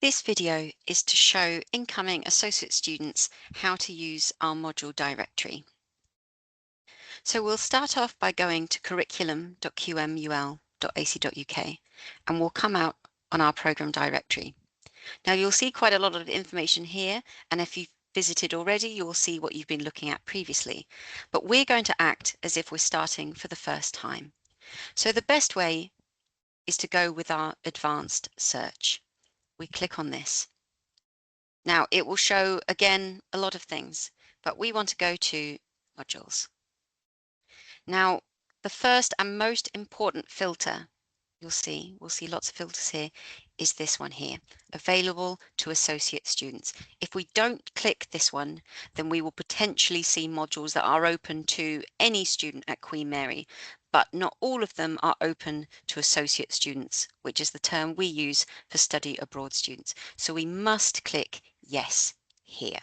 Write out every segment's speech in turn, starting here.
This video is to show incoming associate students how to use our module directory. So we'll start off by going to curriculum.qmul.ac.uk and we'll come out on our program directory. Now you'll see quite a lot of information here, and if you've visited already, you'll see what you've been looking at previously. But we're going to act as if we're starting for the first time. So the best way is to go with our advanced search. We click on this. Now it will show again a lot of things, but we want to go to modules. Now the first and most important filter we'll see lots of filters here, is this one here, available to associate students. If we don't click this one, then we will potentially see modules that are open to any student at Queen Mary, but not all of them are open to associate students, which is the term we use for study abroad students. So we must click yes here.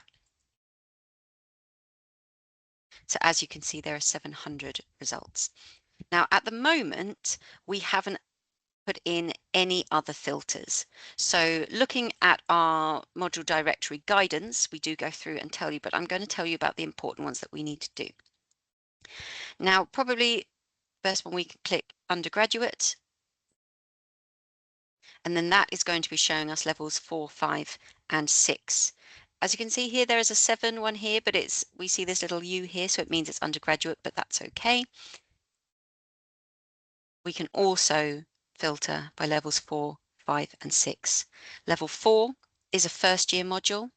So as you can see, there are 700 results. Now at the moment, we haven't put in any other filters. So looking at our module directory guidance, we do go through and tell you, but I'm going to tell you about the important ones that we need to do. Now, probably first one we can click undergraduate, and then that is going to be showing us levels 4, 5, and 6. As you can see here, there is a 7 one here, but we see this little U here, so it means it's undergraduate, but that's okay. We can also filter by levels 4, 5, and 6. Level 4 is a first year module,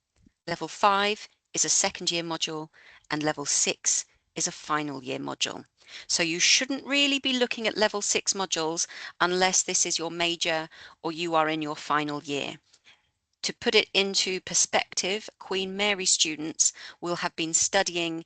level 5 is a second year module, and level 6 is a final year module. So you shouldn't really be looking at level 6 modules unless this is your major or you are in your final year. To put it into perspective, Queen Mary students will have been studying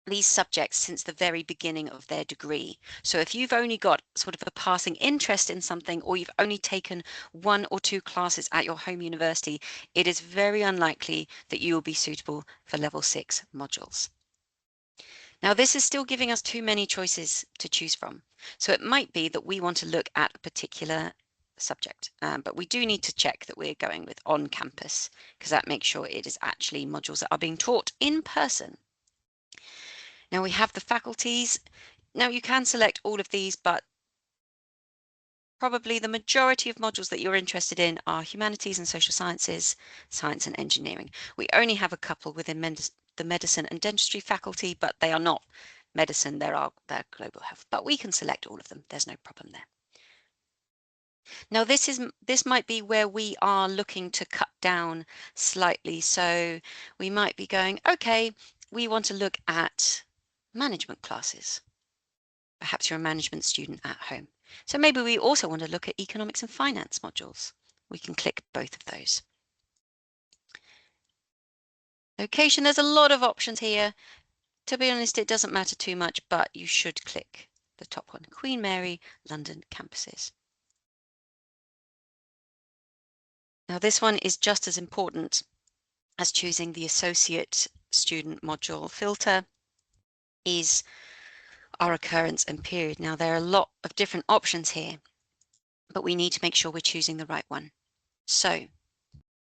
these subjects since the very beginning of their degree. So if you've only got sort of a passing interest in something, or you've only taken 1 or 2 classes at your home university, it is very unlikely that you will be suitable for level 6 modules. Now this is still giving us too many choices to choose from. So it might be that we want to look at a particular subject, but we do need to check that we're going with on campus, because that makes sure it is actually modules that are being taught in person. Now we have the faculties. Now you can select all of these, but probably the majority of modules that you're interested in are humanities and social sciences, science and engineering. We only have a couple within the medicine and dentistry faculty, but they are not medicine, they're global health. But we can select all of them, there's no problem there. Now this might be where we are looking to cut down slightly. So we might be going, okay, we want to look at management classes. Perhaps you're a management student at home. So maybe we also want to look at economics and finance modules. We can click both of those. Location, there's a lot of options here. To be honest, it doesn't matter too much, but you should click the top one, Queen Mary London campuses. Now this one is just as important as choosing the associate student module filter is our occurrence and period. Now there are a lot of different options here, but we need to make sure we're choosing the right one. So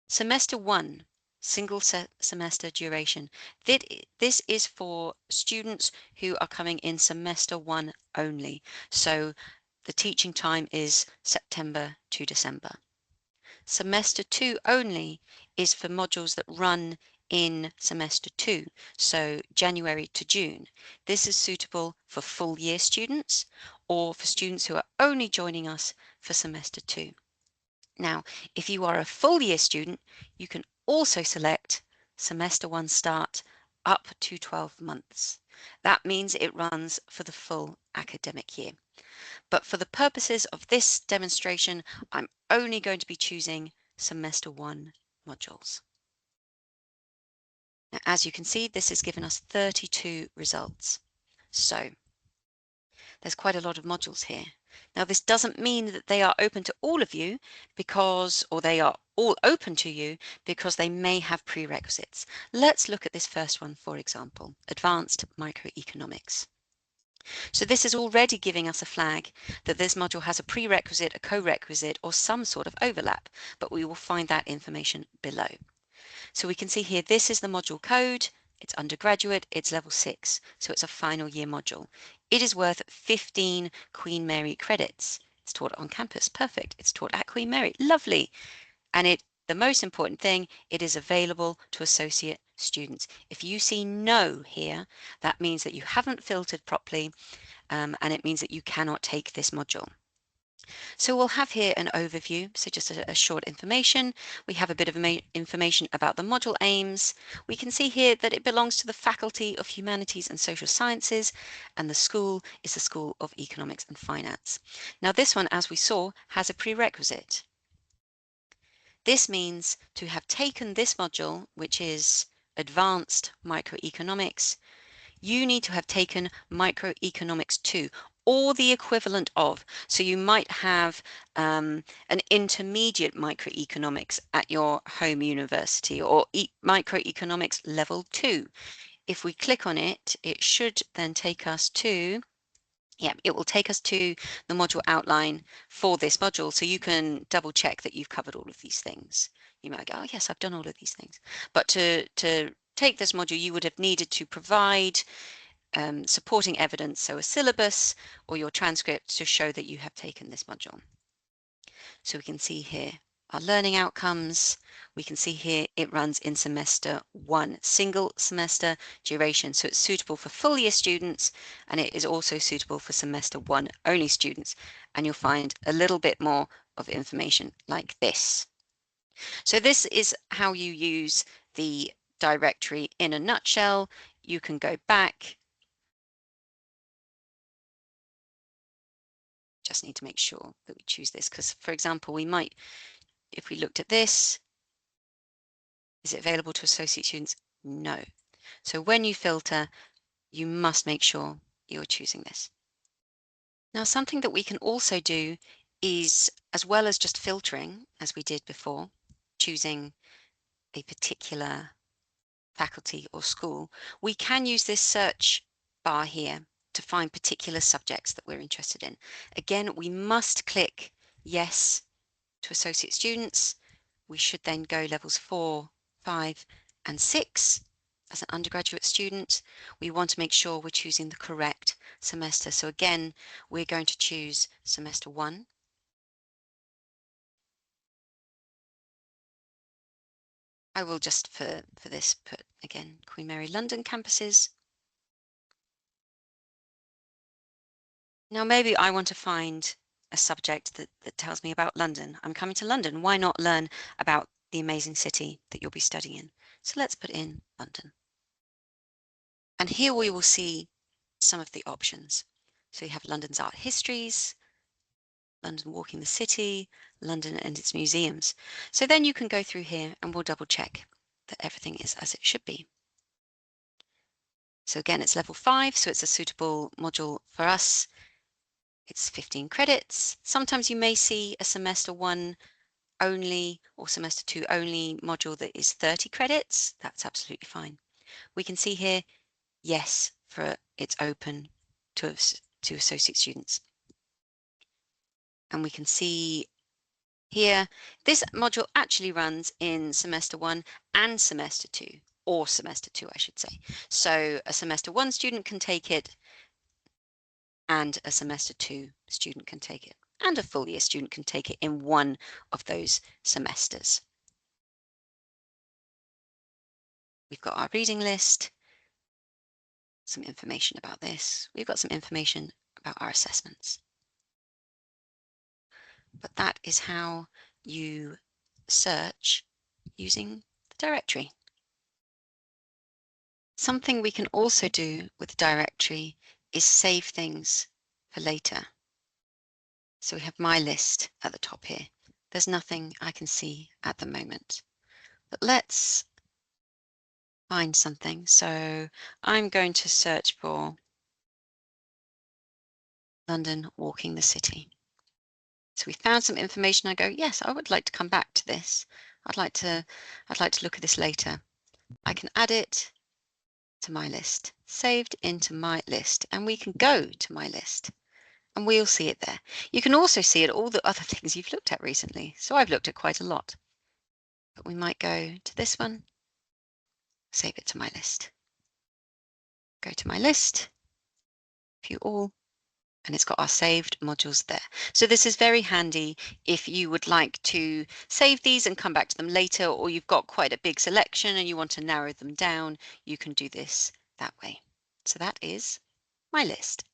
semester 1, single semester duration. This is for students who are coming in semester 1 only. So the teaching time is September to December. Semester 2 only is for modules that run in semester 2, so January to June. This is suitable for full year students or for students who are only joining us for semester 2. Now, if you are a full year student, you can also select semester 1 start up to 12 months. That means it runs for the full academic year. But for the purposes of this demonstration, I'm only going to be choosing semester 1 modules. Now, as you can see, this has given us 32 results. So there's quite a lot of modules here. Now, this doesn't mean that they are open to all of you or they are all open to you because they may have prerequisites. Let's look at this first one, for example, Advanced Microeconomics. So this is already giving us a flag that this module has a prerequisite, a co-requisite, or some sort of overlap, but we will find that information below. So we can see here, this is the module code. It's undergraduate, it's level 6, so it's a final year module. It is worth 15 Queen Mary credits. It's taught on campus, perfect. It's taught at Queen Mary, lovely. And the most important thing, it is available to associate students. If you see no here, that means that you haven't filtered properly, and it means that you cannot take this module. So we'll have here an overview, so just a short information. We have a bit of information about the module aims. We can see here that it belongs to the Faculty of Humanities and Social Sciences, and the school is the School of Economics and Finance. Now this one, as we saw, has a prerequisite. This means to have taken this module, which is Advanced Microeconomics, you need to have taken Microeconomics 2 or the equivalent of. So you might have an intermediate microeconomics at your home university, or microeconomics level 2. If we click on it, it should then take us to, yeah, it will take us to the module outline for this module. So you can double check that you've covered all of these things. You might go, oh yes, I've done all of these things. But to take this module, you would have needed to provide supporting evidence, so a syllabus or your transcript to show that you have taken this module. So we can see here our learning outcomes. We can see here it runs in semester 1, single semester duration. So it's suitable for full year students, and it is also suitable for semester 1 only students. And you'll find a little bit more of information like this. So this is how you use the directory in a nutshell. You can go back. Just need to make sure that we choose this, because for example, we might, if we looked at this, is it available to associate students? No. So when you filter, you must make sure you're choosing this. Now, something that we can also do is, as well as just filtering, as we did before, choosing a particular faculty or school, we can use this search bar here to find particular subjects that we're interested in. Again, we must click yes to associate students. We should then go levels 4, 5, and 6 as an undergraduate student. We want to make sure we're choosing the correct semester. So again, we're going to choose semester 1. I will just for this put again Queen Mary London campuses. Now maybe I want to find a subject that tells me about London. I'm coming to London. Why not learn about the amazing city that you'll be studying in? So let's put in London. And here we will see some of the options. So you have London's art histories, London walking the city, London and its museums. So then you can go through here and we'll double check that everything is as it should be. So again, it's level 5, so it's a suitable module for us. It's 15 credits. Sometimes you may see a semester 1 only or semester 2 only module that is 30 credits. That's absolutely fine. We can see here, yes, for it's open to associate students. And we can see here, this module actually runs in semester 1 and semester 2, or semester 2, I should say. So a semester 1 student can take it, and a semester 2 student can take it, and a full year student can take it in one of those semesters. We've got our reading list, some information about this. We've got some information about our assessments. But that is how you search using the directory. Something we can also do with the directory is save things for later. So we have my list at the top here. There's nothing I can see at the moment. But let's find something. So I'm going to search for London walking the city. So we found some information. I go, yes, I would like to come back to this. I'd like to look at this later. I can add it, to my list, saved into my list, and we can go to my list and we'll see it there. You can also see it all the other things you've looked at recently. So I've looked at quite a lot, but we might go to this one, save it to my list, go to my list, view all, and it's got our saved modules there. So this is very handy if you would like to save these and come back to them later, or you've got quite a big selection and you want to narrow them down, you can do this that way. So that is my list.